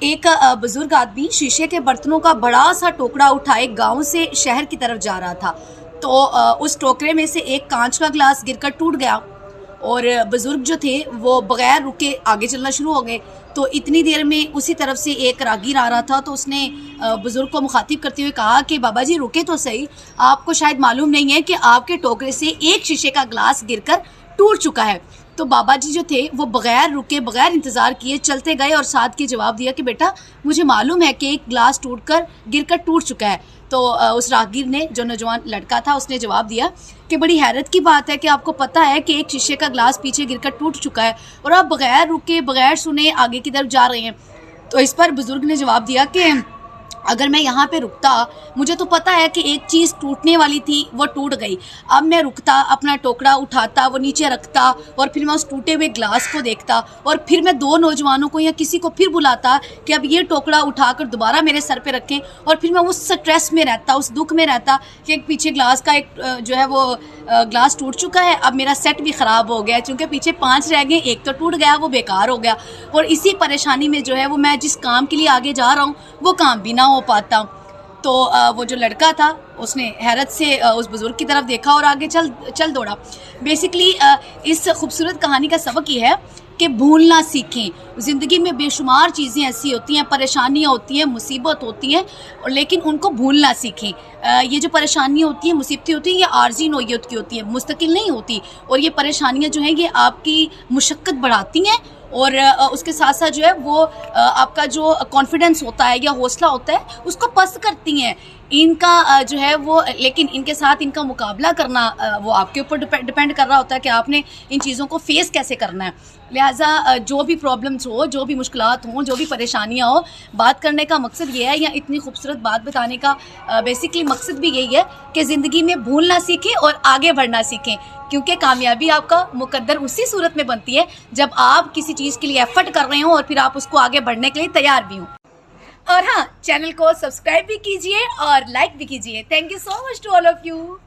एक बुजुर्ग आदमी शीशे के बर्तनों का बड़ा सा टोकरा उठाए गांव से शहर की तरफ जा रहा था। तो उस टोकरे में से एक कांच का ग्लास गिरकर टूट गया और बुजुर्ग जो थे वो बगैर रुके आगे चलना शुरू हो गए। तो इतनी देर में उसी तरफ से एक राहगीर आ रहा था, तो उसने बुजुर्ग को मुखातिब करते हुए कहा कि बाबा जी रुके तो सही, आपको शायद मालूम नहीं है कि आपके टोकरे से एक शीशे का ग्लास गिरकर टूट चुका है। तो बाबा जी जो थे वो बगैर रुके बगैर इंतज़ार किए चलते गए और साथ के जवाब दिया कि बेटा मुझे मालूम है कि एक ग्लास गिरकर टूट चुका है। तो उस राहगीर ने, जो नौजवान लड़का था, उसने जवाब दिया कि बड़ी हैरत की बात है कि आपको पता है कि एक शीशे का ग्लास पीछे गिरकर टूट चुका है और आप बगैर रुके बगैर सुने आगे की तरफ जा रहे हैं। तो इस पर बुजुर्ग ने जवाब दिया कि अगर मैं यहाँ पे रुकता, मुझे तो पता है कि एक चीज़ टूटने वाली थी वो टूट गई। अब मैं रुकता, अपना टोकरा उठाता, वो नीचे रखता और फिर मैं उस टूटे हुए ग्लास को देखता और फिर मैं दो नौजवानों को या किसी को फिर बुलाता कि अब ये टोकरा उठाकर दोबारा मेरे सर पे रखें, और फिर मैं उस स्ट्रेस में रहता, उस दुख में रहता कि पीछे ग्लास का एक जो है वो ग्लास टूट चुका है, अब मेरा सेट भी ख़राब हो गया क्योंकि पीछे 5 रह गए, एक तो टूट गया, वो बेकार हो गया। और इसी परेशानी में जो है वो मैं जिस काम के लिए आगे जा रहा हूँ वो काम भी ना हो पाता। तो वो जो लड़का था उसने हैरत से उस बुज़ुर्ग की तरफ देखा और आगे चल दौड़ा। बेसिकली इस खूबसूरत कहानी का सबक ये है कि भूलना सीखें। ज़िंदगी में बेशुमार चीज़ें ऐसी होती हैं, परेशानियाँ होती हैं, मुसीबत होती हैं, लेकिन उनको भूलना सीखें। ये जो परेशानियाँ होती हैं, मुसीबतें होती हैं, ये आर्जी नौयत की होती है, मुस्तकिल नहीं होती। और ये परेशानियाँ जो हैं ये आपकी मुशक्क़त बढ़ाती हैं और उसके साथ साथ जो है वो आपका जो कॉन्फिडेंस होता है या हौसला होता है उसको पस्त करती हैं। इनका जो है वो, लेकिन इनके साथ इनका मुकाबला करना वो आपके ऊपर डिपेंड कर रहा होता है कि आपने इन चीज़ों को फेस कैसे करना है। लिहाजा जो भी प्रॉब्लम्स हो, जो भी मुश्किलात हों, जो भी परेशानियाँ हो, बात करने का मकसद ये है या इतनी खूबसूरत बात बताने का बेसिकली मकसद भी यही है कि ज़िंदगी में भूलना सीखें और आगे बढ़ना सीखें, क्योंकि कामयाबी आपका मुकद्दर उसी सूरत में बनती है जब आप किसी चीज़ के लिए एफर्ट कर रहे हो और फिर आप उसको आगे बढ़ने के लिए तैयार भी हों। और हाँ, चैनल को सब्सक्राइब भी कीजिए और लाइक भी कीजिए। Thank you so much to all of you.